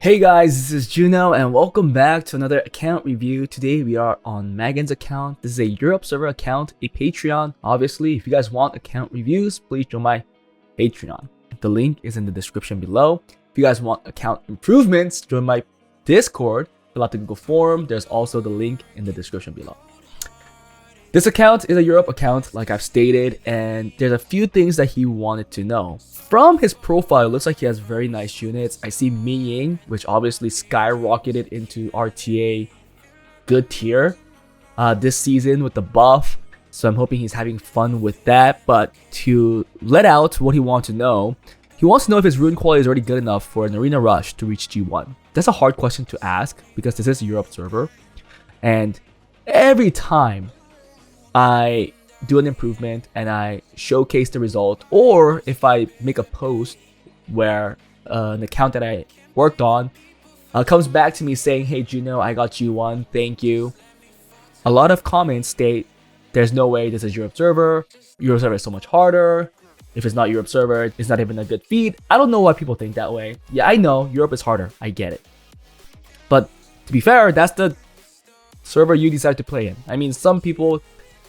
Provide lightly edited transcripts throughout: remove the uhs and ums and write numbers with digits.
Hey guys, this is Juno and welcome back to another account review. Today we are on Magunn's account. This is a Europe server account, a Patreon. Obviously, if you guys want account reviews, please join my Patreon. The link is in the description below. If you guys want account improvements, join my Discord. Fill out the Google form. There's also the link in the description below. This account is a Europe account, like I've stated, and there's a few things that he wanted to know. From his profile, it looks like he has very nice units. I see Miying, which obviously skyrocketed into RTA good tier this season with the buff. So I'm hoping he's having fun with that. But to let out what he wants to know, he wants to know if his rune quality is already good enough for an arena rush to reach G1. That's a hard question to ask because this is a Europe server. And every time I do an improvement and I showcase the result, or if I make a post where an account that I worked on comes back to me saying, hey Juno, I got G1, thank you. A lot of comments state there's no way this is Europe server is so much harder. If it's not Europe server, it's not even a good feat. I don't know why people think that way. Yeah, I know Europe is harder, I get it. But to be fair, that's the server you decide to play in. I mean, some people,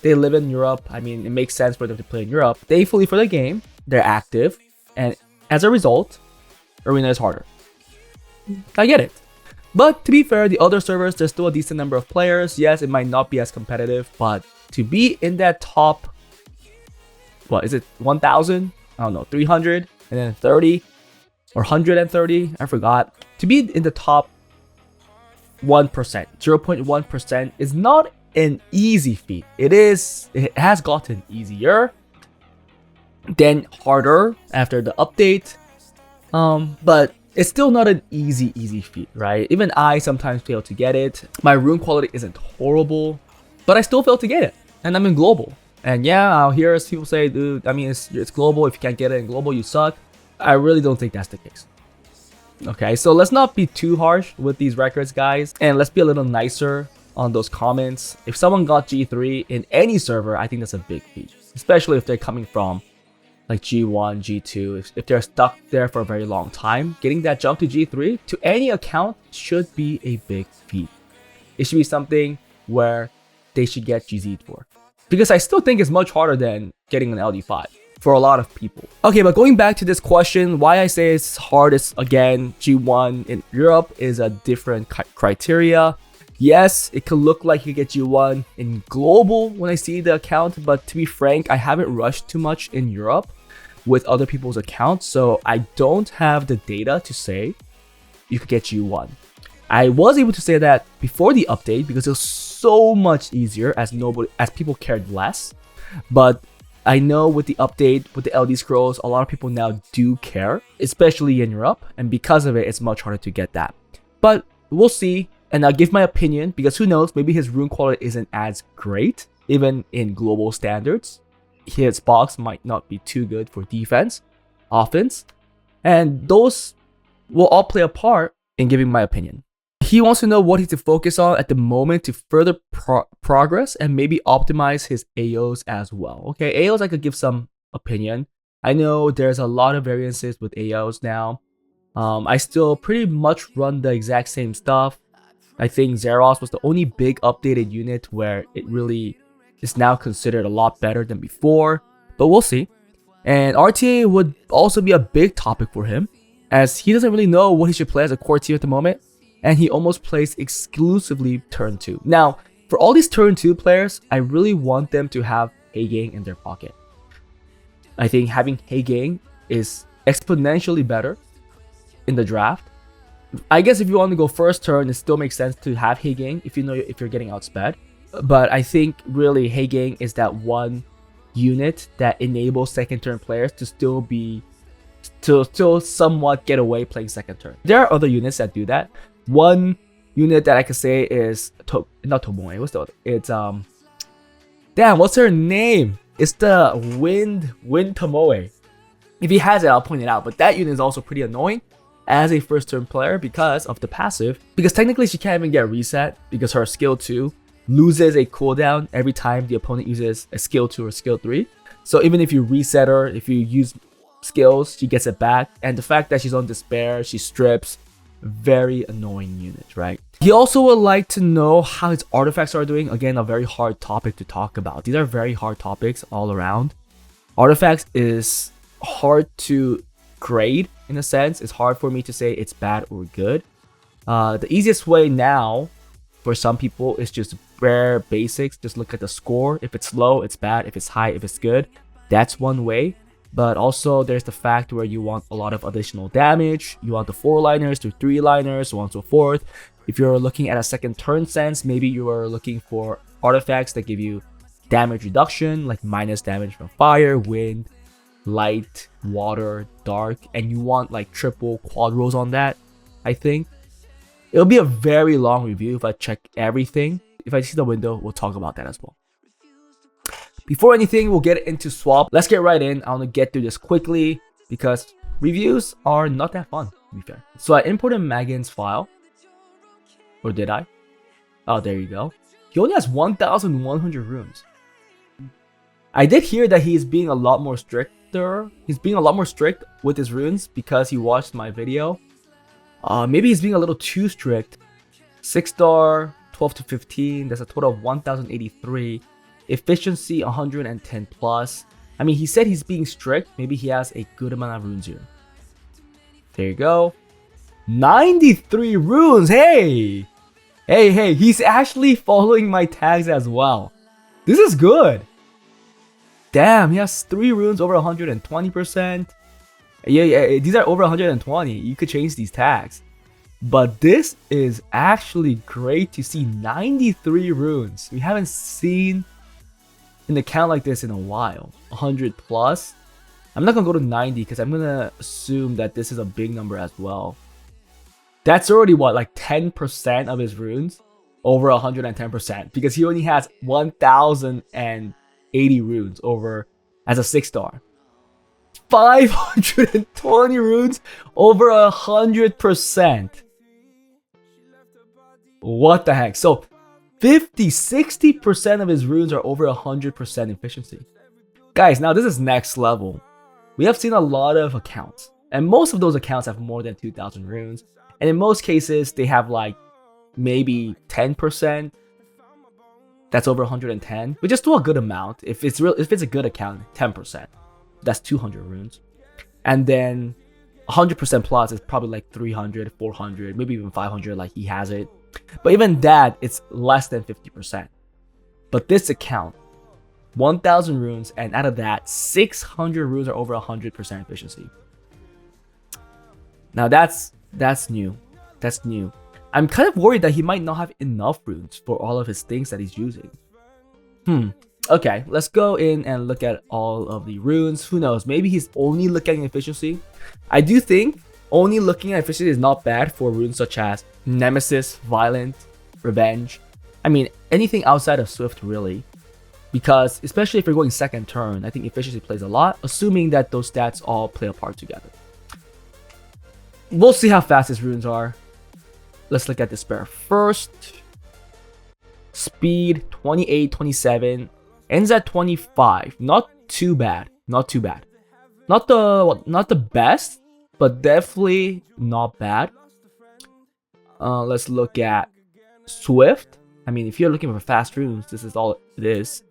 they live in Europe. I mean, it makes sense for them to play in Europe. Thankfully for the game, they're active. And as a result, Arena is harder. I get it. But to be fair, the other servers, there's still a decent number of players. Yes, it might not be as competitive, but to be in that top, what is it, 1,000? I don't know, 300 and then 30 or 130, I forgot. To be in the top 1%, 0.1% is not an easy feat. It has gotten easier, then harder after the update, but it's still not an easy feat, right? Even I sometimes fail to get it. My rune quality isn't horrible, but I still fail to get it, and I'm in global. And yeah, I'll hear people say, dude, I mean, it's global. If you can't get it in global, you suck. I really don't think that's the case. Okay, so let's not be too harsh with these records, guys, and let's be a little nicer on those comments. If someone got G3 in any server, I think that's a big feat, especially if they're coming from like G1, G2. If they're stuck there for a very long time, getting that jump to G3 to any account should be a big feat. It should be something where they should get GZ'd for, because I still think it's much harder than getting an LD5 for a lot of people. Okay, but going back to this question, why I say it's hard is, again, G1 in Europe is a different criteria. Yes, it could look like you get G1 in global when I see the account, but to be frank, I haven't rushed too much in Europe with other people's accounts, so I don't have the data to say you could get G1. I was able to say that before the update because it was so much easier as people cared less, but I know with the update, with the LD scrolls, a lot of people now do care, especially in Europe, and because of it, it's much harder to get that. But we'll see. And I'll give my opinion because who knows, maybe his rune quality isn't as great, even in global standards. His box might not be too good for defense, offense, and those will all play a part in giving my opinion. He wants to know what he's to focus on at the moment to further progress and maybe optimize his AOs as well. Okay, AOs I could give some opinion. I know there's a lot of variances with AOs now. I still pretty much run the exact same stuff. I think Zeros was the only big updated unit where it really is now considered a lot better than before, but we'll see. And RTA would also be a big topic for him, as he doesn't really know what he should play as a core team at the moment, and he almost plays exclusively turn 2. Now, for all these turn 2 players, I really want them to have Heigang in their pocket. I think having Heigang is exponentially better in the draft. I guess if you want to go first turn, it still makes sense to have Heigang if you're getting outsped. But I think really Heigang is that one unit that enables second turn players to still somewhat get away playing second turn. There are other units that do that. One unit that I could say is not Tomoe. What's the other? It's damn, what's her name? It's the Wind Tomoe. If he has it, I'll point it out. But that unit is also pretty annoying as a first turn player because of the passive, because technically she can't even get reset because her skill 2 loses a cooldown every time the opponent uses a skill 2 or skill 3. So even if you reset her, if you use skills, she gets it back. And the fact that she's on despair, she strips, very annoying unit, right? He also would like to know how his artifacts are doing. Again, a very hard topic to talk about. These are very hard topics all around. Artifacts is hard to grade in a sense. It's hard for me to say it's bad or good. The easiest way now for some people is just bare basics. Just look at the score. If it's low, it's bad. If it's high, if it's good. That's one way. But also there's the fact where you want a lot of additional damage. You want the 4-liners to 3-liners, so on and so forth. If you're looking at a second turn sense, maybe you are looking for artifacts that give you damage reduction, like minus damage from fire, wind, light, water, dark, and you want like triple quad rolls on that. I think it'll be a very long review if I check everything. If I see the window, we'll talk about that as well. Before anything, we'll get into swap. Let's get right in. I want to get through this quickly because reviews are not that fun, to be fair. So I imported Magunn's file. Or did I? Oh, there you go. He only has 1,100 runes. I did hear that he's being a lot more stricter. He's being a lot more strict with his runes because he watched my video. Maybe he's being a little too strict. 6-star, 12 to 15. That's a total of 1,083. Efficiency 110 plus. I mean, he said he's being strict. Maybe he has a good amount of runes here. There you go. 93 runes. Hey, he's actually following my tags as well. This is good. Damn, he has 3 runes over 120%. Yeah, these are over 120. You could change these tags. But this is actually great to see. 93 runes. We haven't seen an account like this in a while. 100 plus. I'm not gonna go to 90 because I'm gonna assume that this is a big number as well. That's already what, like 10% of his runes over 110% because he only has 1,080 runes over as a 6-star. 520 runes over 100%. What the heck? So 60% of his runes are over 100% efficiency. Guys, now this is next level. We have seen a lot of accounts, and most of those accounts have more than 2,000 runes. And in most cases, they have like maybe 10%. That's over 110, which is still a good amount. If it's a good account, 10%. That's 200 runes. And then 100% plus is probably like 300, 400, maybe even 500 like he has it. But even that, it's less than 50%. But this account, 1,000 runes, and out of that, 600 runes are over 100% efficiency. Now that's new. That's new. I'm kind of worried that he might not have enough runes for all of his things that he's using. Okay, let's go in and look at all of the runes. Who knows? Maybe he's only looking at efficiency. I do think only looking at efficiency is not bad for runes such as Nemesis, Violent, Revenge. I mean, anything outside of Swift, really. Because, especially if you're going second turn, I think efficiency plays a lot, assuming that those stats all play a part together. We'll see how fast his runes are. Let's look at Despair first. Speed, 28, 27. Ends at 25. Not too bad. Not too bad. Not the best, but definitely not bad. Let's look at Swift. I mean, if you're looking for fast runes, this is all it is.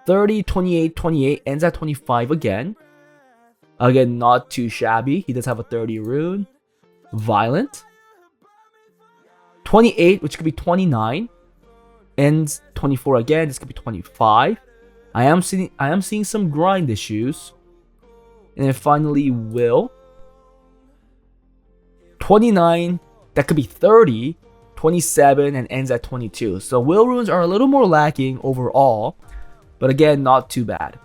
30, 28, 28. Ends at 25 again. Again, not too shabby. He does have a 30 rune. Violent. 28, which could be 29. Ends 24 again. This could be 25. I am seeing some grind issues. And then finally, Will. 29. That could be 30. 27 and ends at 22. So Will runes are a little more lacking overall. But again, not too bad.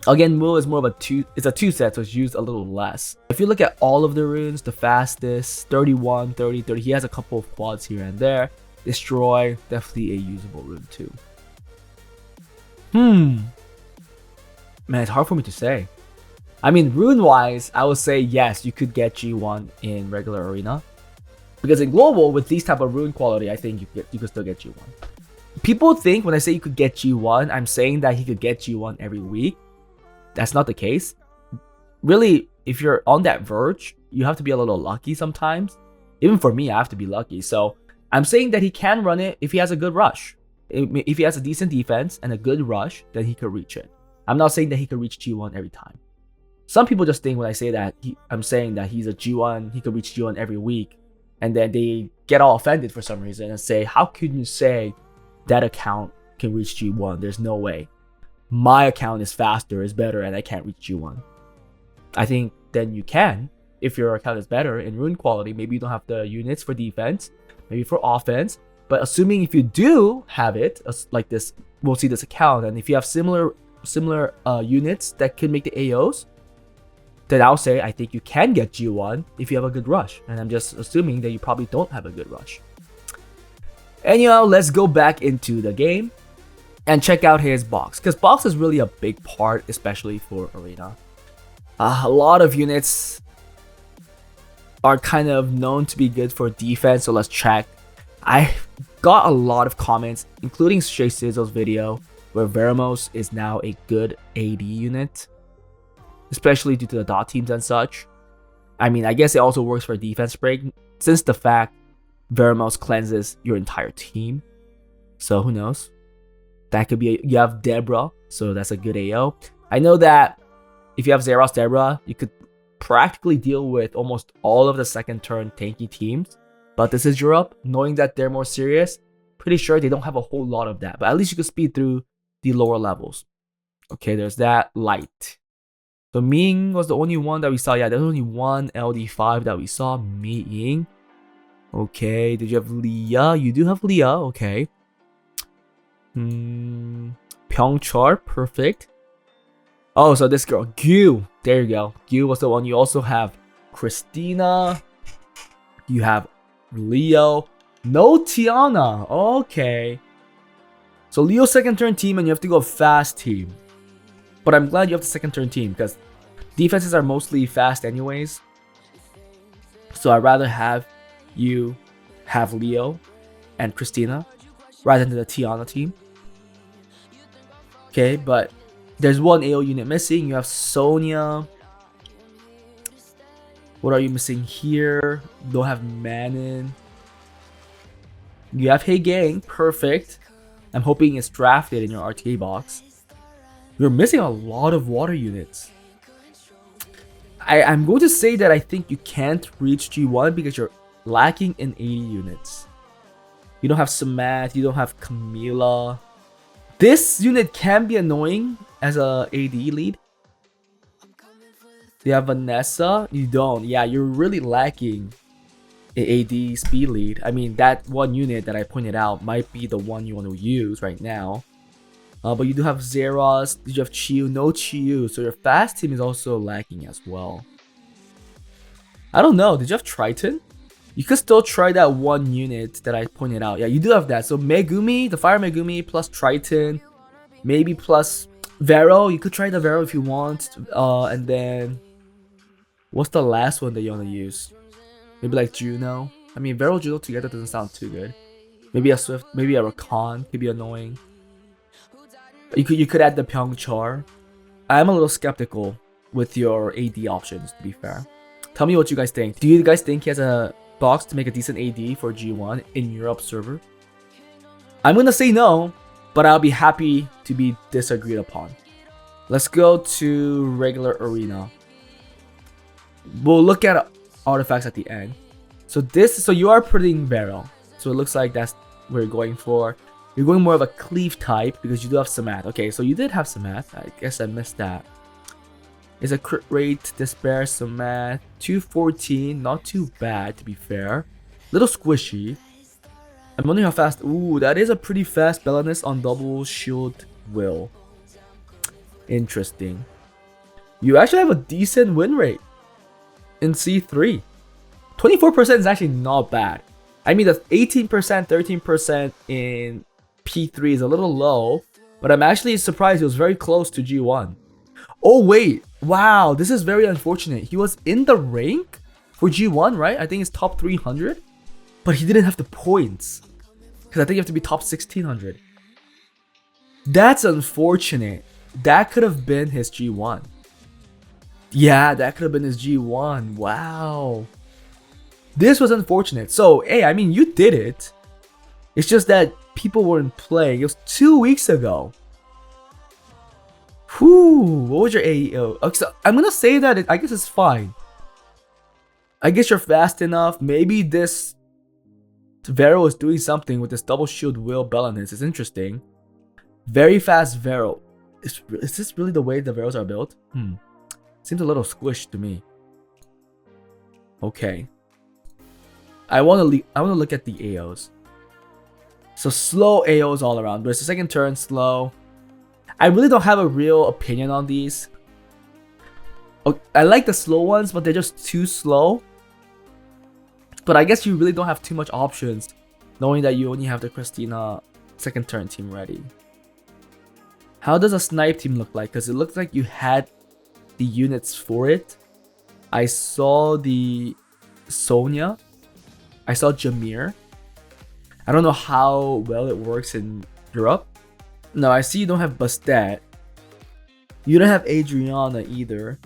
Again, Will is more of a 2 set, so it's used a little less. If you look at all of the runes, the fastest, 31, 30, 30. He has a couple of quads here and there. Destroy, definitely a usable rune too. Man, it's hard for me to say. I mean, rune-wise, I would say yes, you could get G1 in regular arena. Because in global, with these type of rune quality, I think you could still get G1. People think when I say you could get G1, I'm saying that he could get G1 every week. That's not the case. Really, if you're on that verge, you have to be a little lucky sometimes. Even for me, I have to be lucky. So I'm saying that he can run it if he has a good rush. If he has a decent defense and a good rush, then he could reach it. I'm not saying that he could reach G1 every time. Some people just think when I say that, I'm saying that he's a G1, he could reach G1 every week. And then they get all offended for some reason and say, how can you say that account can reach G1? There's no way. My account is faster, is better, and I can't reach G1. I think then you can. If your account is better in rune quality, maybe you don't have the units for defense, maybe for offense. But assuming if you do have it, like this, we'll see this account, and if you have similar units that can make the AOs, then I'll say I think you can get G1 if you have a good rush. And I'm just assuming that you probably don't have a good rush. Anyhow, let's go back into the game and check out his box, because box is really a big part, especially for Arena. A lot of units are kind of known to be good for defense, so let's check. I got a lot of comments, including Shay Sizzle's video, where Veramos is now a good AD unit, especially due to the dot teams and such. I mean, I guess it also works for defense break, since the fact Veramos cleanses your entire team. So who knows? That could be, you have Debra, so that's a good AO. I know that if you have Zeros Debra, you could practically deal with almost all of the second turn tanky teams. But this is Europe, knowing that they're more serious, pretty sure they don't have a whole lot of that. But at least you could speed through the lower levels. Okay, there's that. Light. So Ming was the only one that we saw. Yeah, there's only one LD5 that we saw. Ming. Okay, did you have Leah? You do have Leah, okay. Pyeongchul, perfect. Oh, so this girl, Gyu. There you go. Gyu was the one. You also have Christina. You have Leo. No Tiana. Okay. So Leo second turn team, and you have to go fast team. But I'm glad you have the second turn team, because defenses are mostly fast anyways. So I'd rather have you have Leo and Christina rather than the Tiana team. Okay, but there's one AO unit missing. You have Sonya. What are you missing here? You don't have Magunnn. You have Hey Gang. Perfect. I'm hoping it's drafted in your RTA box. You're missing a lot of water units. I'm going to say that I think you can't reach G1 because you're lacking in 80 units. You don't have Samat. You don't have Camila. This unit can be annoying as a AD lead. You have Vanessa. You don't. Yeah, you're really lacking an AD speed lead. I mean, that one unit that I pointed out might be the one you want to use right now. But you do have Zeros. You have Chiyu. No Chiyu. So your fast team is also lacking as well. I don't know. Did you have Triton? You could still try that one unit that I pointed out. Yeah, you do have that. So Megumi, the Fire Megumi plus Triton, maybe plus Vero. You could try the Vero if you want. And then what's the last one that you want to use? Maybe like Juno. I mean, Vero Juno together doesn't sound too good. Maybe a Swift, maybe a Rakan could be annoying. You could add the Pyeongchul. I'm a little skeptical with your AD options, to be fair. Tell me what you guys think. Do you guys think he has a box to make a decent AD for G1 in Europe server? I'm gonna say no, but I'll be happy to be disagreed upon. Let's go to regular arena. We'll look at artifacts at the end. So you are putting Barrel. So it looks like that's what you're going for. You're going more of a cleave type because you do have Samat. Okay, so you did have Samat. I guess I missed that. It's a crit rate, Despair, Samat, 214. Not too bad, to be fair. Little squishy. I'm wondering how fast. Ooh, that is a pretty fast Bellanis on double shield will. Interesting. You actually have a decent win rate in C3. 24% is actually not bad. I mean, the 18%, 13% in P3 is a little low, but I'm actually surprised it was very close to G1. Oh, wait. Wow, this is very unfortunate. He was in the rank for G1, right? I think it's top 300, but he didn't have the points because I think you have to be top 1600. That's unfortunate. That could have been his G1. Yeah, that could have been his G1. Wow. This was unfortunate. So, hey, I mean, you did it. It's just that people weren't playing. It was 2 weeks ago. Whew, what was your AEO? Okay, so I'm gonna say that I guess it's fine. I guess you're fast enough. Maybe this Vero is doing something with this double shield Will Bellanis. It's interesting. Very fast Vero. Is this really the way the Veros are built? Seems a little squished to me. Okay. I want to look at the AOs. So slow AOs all around. But it's the second turn slow. I really don't have a real opinion on these. I like the slow ones, but they're just too slow. But I guess you really don't have too much options, knowing that you only have the Christina second turn team ready. How does a snipe team look like? Because it looks like you had the units for it. I saw the Sonya. I saw Jameer. I don't know how well it works in Europe. No, I see you don't have Bastet. You don't have Adriana either.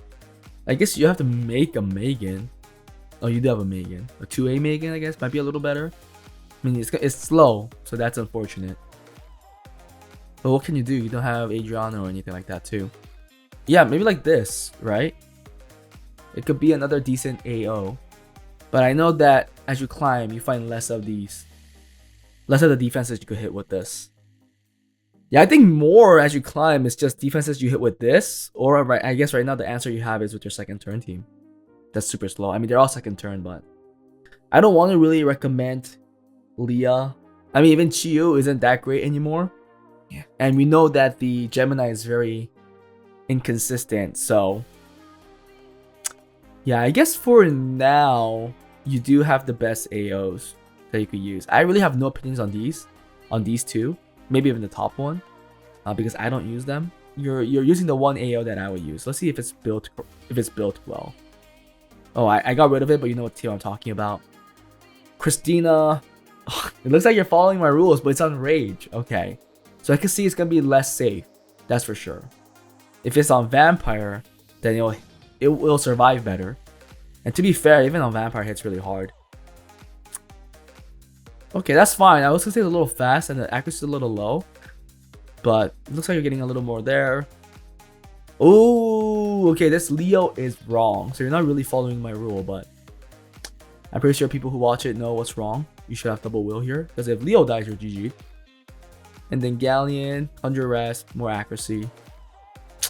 I guess you have to make a Magunnn. Oh, you do have a Magunnn. A 2A Magunnn, I guess, might be a little better. I mean, it's slow, so that's unfortunate. But what can you do? You don't have Adriana or anything like that too. Yeah, maybe like this, right? It could be another decent AO. But I know that as you climb, you find less of the defenses you could hit with this. Yeah, I think more as you climb is just defenses you hit with this. Or I guess right now the answer you have is with your second turn team. That's super slow. I mean, they're all second turn, but I don't want to really recommend Leah. I mean, even Chiyu isn't that great anymore. Yeah. And we know that the Gemini is very inconsistent. So yeah, I guess for now, you do have the best AOs that you could use. I really have no opinions on these two. Maybe even the top one, because I don't use them. You're using the one AO that I would use. Let's see if it's built well. Oh, I got rid of it, but you know what team I'm talking about. Christina. It looks like you're following my rules, but it's on Rage. Okay. So I can see it's going to be less safe. That's for sure. If it's on Vampire, then it will survive better. And to be fair, even on Vampire, it hits really hard. Okay, that's fine. I was going to say it's a little fast and the accuracy is a little low. But it looks like you're getting a little more there. Oh, okay, this Leo is wrong. So you're not really following my rule, but I'm pretty sure people who watch it know what's wrong. You should have double will here, because if Leo dies, you're GG. And then Galleon, 100 rest, more accuracy.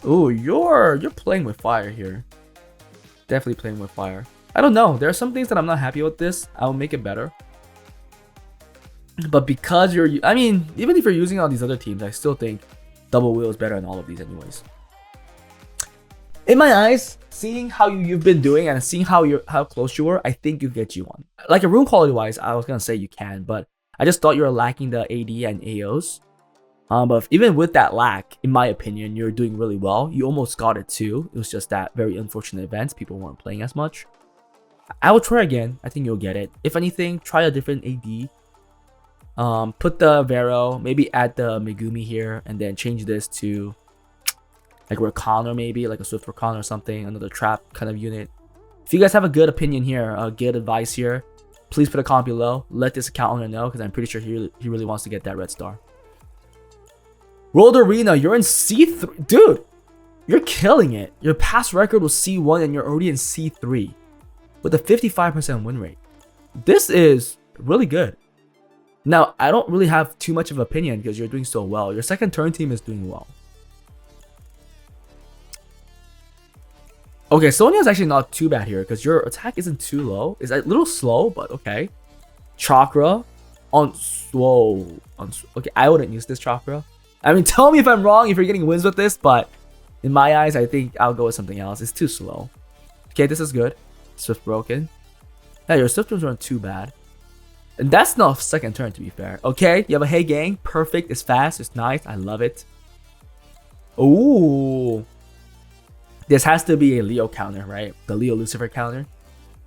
Oh, you're playing with fire here. Definitely playing with fire. I don't know. There are some things that I'm not happy with this. I'll make it better. But because I mean, even if you're using all these other teams, I still think double will is better than all of these anyways. In my eyes, seeing how you've been doing and seeing how close you were, I think you get G1. Like a rune quality wise, I was gonna say you can, but I just thought you were lacking the AD and AOs. But even with that lack, in my opinion, you're doing really well. You almost got it too. It was just that very unfortunate events. People weren't playing as much. I will try again. I think you'll get it. If anything, try a different AD. Put the Vero, maybe add the Megumi here, and then change this to like Recon, or maybe like a Swift Recon or something, another trap kind of unit. If you guys have a good opinion here, good advice here, please put a comment below. Let this account owner know, because I'm pretty sure he really wants to get that red star. World Arena, you're in C3. Dude, you're killing it. Your past record was C1 and you're already in C3 with a 55% win rate. This is really good. Now, I don't really have too much of an opinion because you're doing so well. Your second turn team is doing well. Okay, Sonya is actually not too bad here because your attack isn't too low. It's a little slow, but okay. Chakra on slow. Okay, I wouldn't use this chakra. I mean, tell me if I'm wrong, if you're getting wins with this, but in my eyes, I think I'll go with something else. It's too slow. Okay, this is good. Swift broken. Yeah, your Swift turns aren't too bad. And that's not second turn, to be fair. Okay, you have a Hey Gang. Perfect. It's fast. It's nice. I love it. Ooh. This has to be a Leo counter, right? The Leo Lucifer counter.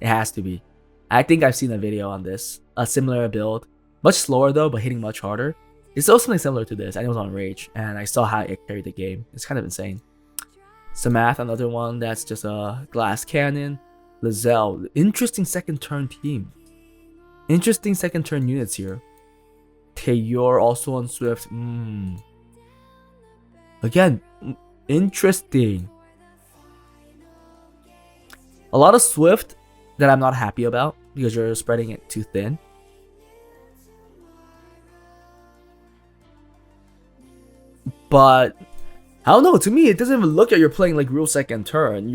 It has to be. I think I've seen a video on this. A similar build. Much slower though, but hitting much harder. It's also something similar to this. I know it was on Rage, and I saw how it carried the game. It's kind of insane. Samath, another one that's just a glass cannon. Lizelle, interesting second turn team. Interesting second turn units here. You're also on Swift. Again, interesting. A lot of Swift that I'm not happy about because you're spreading it too thin. But I don't know. To me, it doesn't even look like you're playing like real second turn.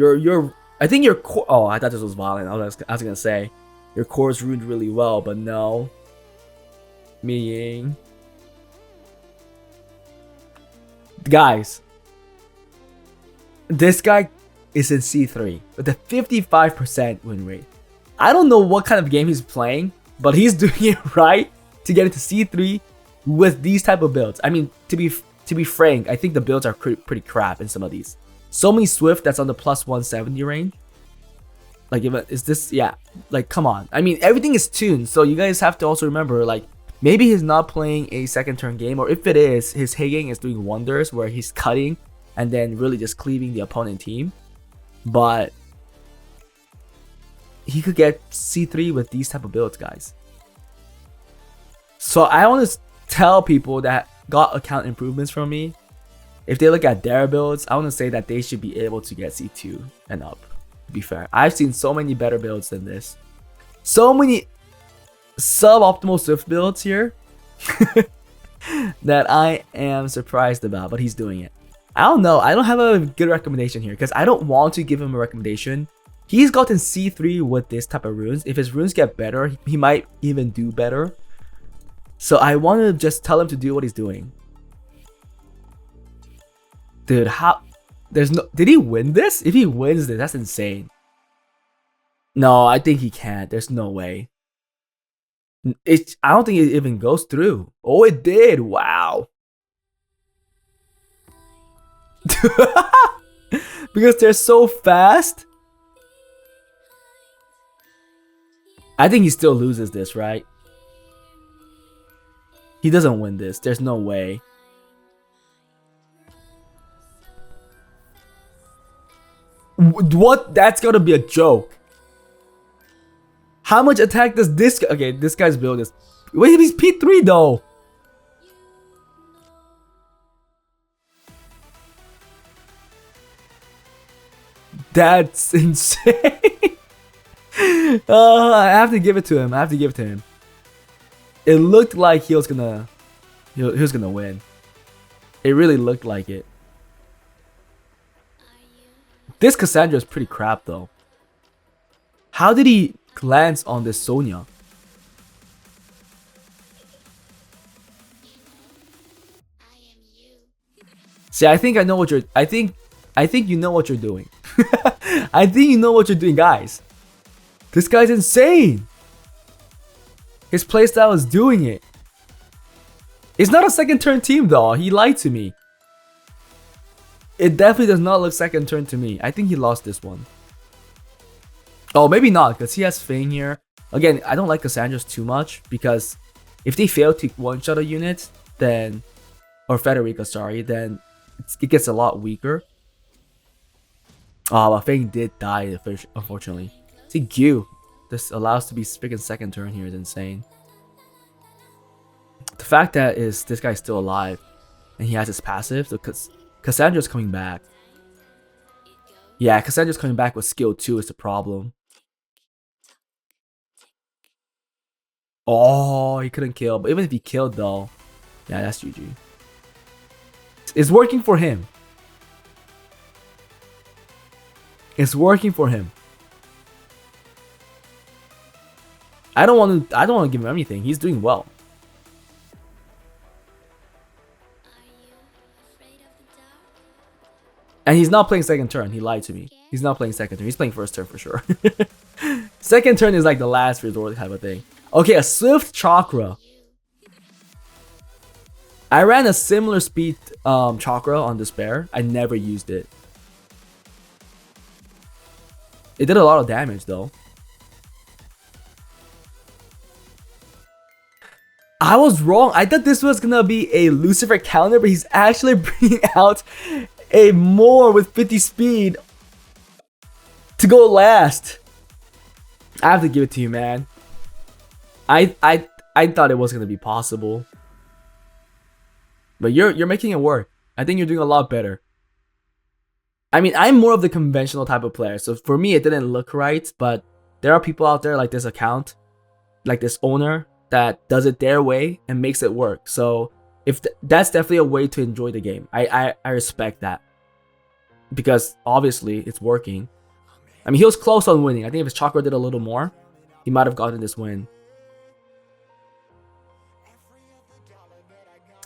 I think your core. Oh, I thought this was violent. I was gonna say your core is ruined really well, but no. Meaning, guys, this guy is in C3 with a 55% win rate. I don't know what kind of game he's playing, but he's doing it right to get into C3 with these type of builds. I mean, to be frank, I think the builds are pretty crap in some of these. So many Swift that's on the plus 170 range. Like, is this, yeah, like, come on. I mean, everything is tuned, so you guys have to also remember, like, maybe he's not playing a second turn game, or if it is, his Higging is doing wonders where he's cutting and then really just cleaving the opponent team. But he could get C3 with these type of builds, guys. So I want to tell people that got account improvements from me, if they look at their builds, I want to say that they should be able to get C2 and up, to be fair. I've seen so many better builds than this. So many suboptimal Swift builds here that I am surprised about, but he's doing it. I don't know. I don't have a good recommendation here because I don't want to give him a recommendation. He's gotten C3 with this type of runes. If his runes get better, he might even do better. So I want to just tell him to do what he's doing. Dude, how? There's no. Did he win this? If he wins this, that's insane. No, I think he can't. There's no way. I don't think it even goes through. Oh, it did. Wow. Because they're so fast. I think he still loses this, right? He doesn't win this. There's no way. What? That's gotta be a joke. How much attack does this guy? Okay, this guy's build is. Wait, he's P3 though. That's insane. I have to give it to him. I have to give it to him. It looked like he was gonna win. It really looked like it. This Cassandra is pretty crap though. How did he glance on this Sonya? See, I think I know what you're. I think you know what you're doing. I think you know what you're doing, guys. This guy's insane. His playstyle is doing it. It's not a second turn team though. He lied to me. It definitely does not look second turn to me. I think he lost this one. Oh, maybe not, because he has Fang here. Again, I don't like Cassandra's too much, because if they fail to one-shot a unit, then... Or Federica, sorry, then it gets a lot weaker. Oh, but Fang did die, unfortunately. See, Q. This allows to be freaking second turn here is insane. The fact that this guy's still alive, and he has his passive, because Cassandra's coming back. Yeah, Cassandra's coming back with skill 2 is the problem. Oh, he couldn't kill. But even if he killed though, yeah, that's GG. It's working for him. It's working for him. I don't want to give him anything. He's doing well. And he's not playing second turn. He lied to me. He's not playing second turn. He's playing first turn for sure. Second turn is like the last resort type of thing. Okay, a Swift Chakra. I ran a similar speed Chakra on Despair. I never used it. It did a lot of damage though. I was wrong. I thought this was gonna be a Lucifer counter, but he's actually bringing out a more with 50 speed to go last. I have to give it to you, man. I thought it was gonna be possible, but you're making it work. I think you're doing a lot better. I mean, I'm more of the conventional type of player, so for me it didn't look right. But there are people out there like this account, like this owner, that does it their way and makes it work. So if that's definitely a way to enjoy the game. I respect that, because obviously it's working. I mean, he was close on winning. I think if his chakra did a little more, he might have gotten this win.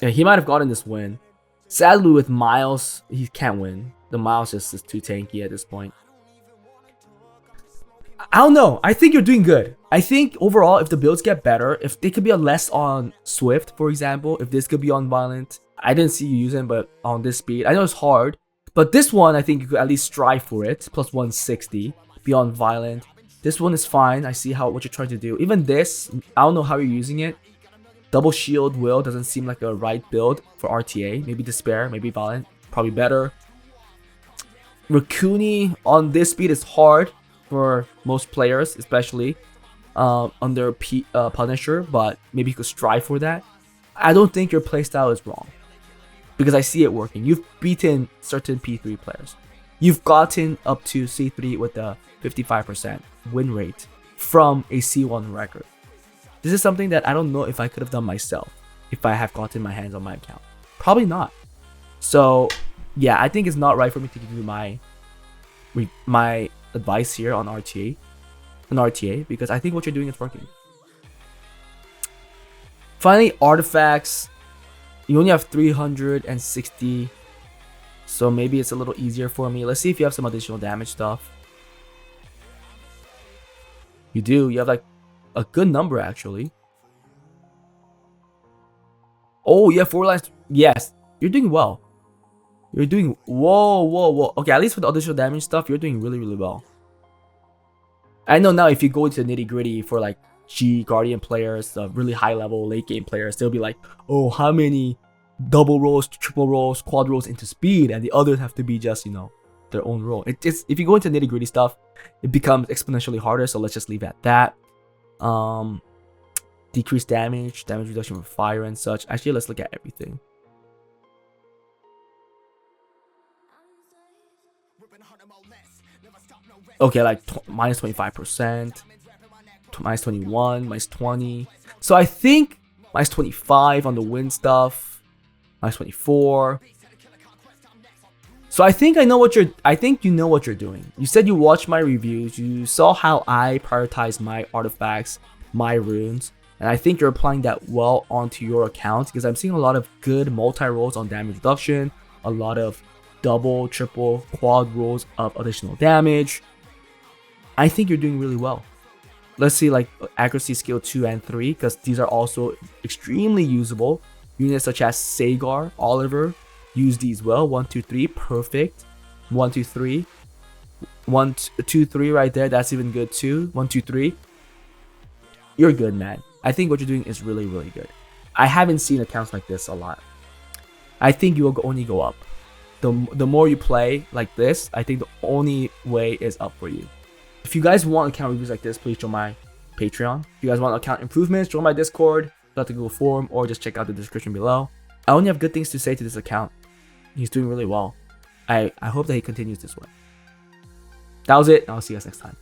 Yeah, he might have gotten this win. Sadly, with Miles, he can't win. The Miles just is too tanky at this point. I don't know. I think you're doing good. I think overall, if the builds get better, if they could be less on Swift, for example, if this could be on Violent, I didn't see you using, but on this speed, I know it's hard, but this one, I think you could at least strive for it. Plus 160, be on Violent. This one is fine. I see what you're trying to do. Even this, I don't know how you're using it. Double Shield Will doesn't seem like a right build for RTA. Maybe Despair, maybe Violent, probably better. Raccoony on this speed is hard for most players, especially under Punisher, but maybe you could strive for that. I don't think your playstyle is wrong, because I see it working. You've beaten certain P3 players. You've gotten up to C3 with a 55% win rate from a C1 record. This is something that I don't know if I could have done myself if I have gotten my hands on my account. Probably not. So yeah, I think it's not right for me to give you my advice here on RTA, because I think what you're doing is working. Finally, artifacts. You only have 360, so maybe it's a little easier for me. Let's see if you have some additional damage stuff. You do. You have like a good number, actually. Oh, you have 4 lines. Yes, you're doing well. You're doing... Whoa. Okay, at least for the additional damage stuff, you're doing really, really well. I know now if you go into the nitty-gritty for like G Guardian players, really high-level late game players, they'll be like, oh, how many double rolls, triple rolls, quad rolls into speed, and the others have to be just, you know, their own roll. It's if you go into nitty-gritty stuff, it becomes exponentially harder, so let's just leave it at that. Decreased damage reduction with fire and such. Actually, let's look at everything. Okay, like minus 25%, minus 21, minus 20. So I think minus 25 on the win stuff, minus 24. So I think you know what you're doing. You said you watched my reviews, you saw how I prioritize my artifacts, my runes, and I think you're applying that well onto your account, because I'm seeing a lot of good multi-rolls on damage reduction, a lot of double, triple, quad rolls of additional damage. I think you're doing really well. Let's see like accuracy skill 2 and 3, because these are also extremely usable. Units such as Sagar, Oliver, use these well. 1, 2, 3, perfect. 1, 2, 3. 1, 2, 3 right there. That's even good too. 1, 2, 3. You're good, man. I think what you're doing is really, really good. I haven't seen accounts like this a lot. I think you will only go up. The more you play like this, I think the only way is up for you. If you guys want account reviews like this, please join my Patreon. If you guys want account improvements, join my Discord, fill out the Google form, or just check out the description below. I only have good things to say to this account. He's doing really well. I hope that he continues this way. That was it. I'll see you guys next time.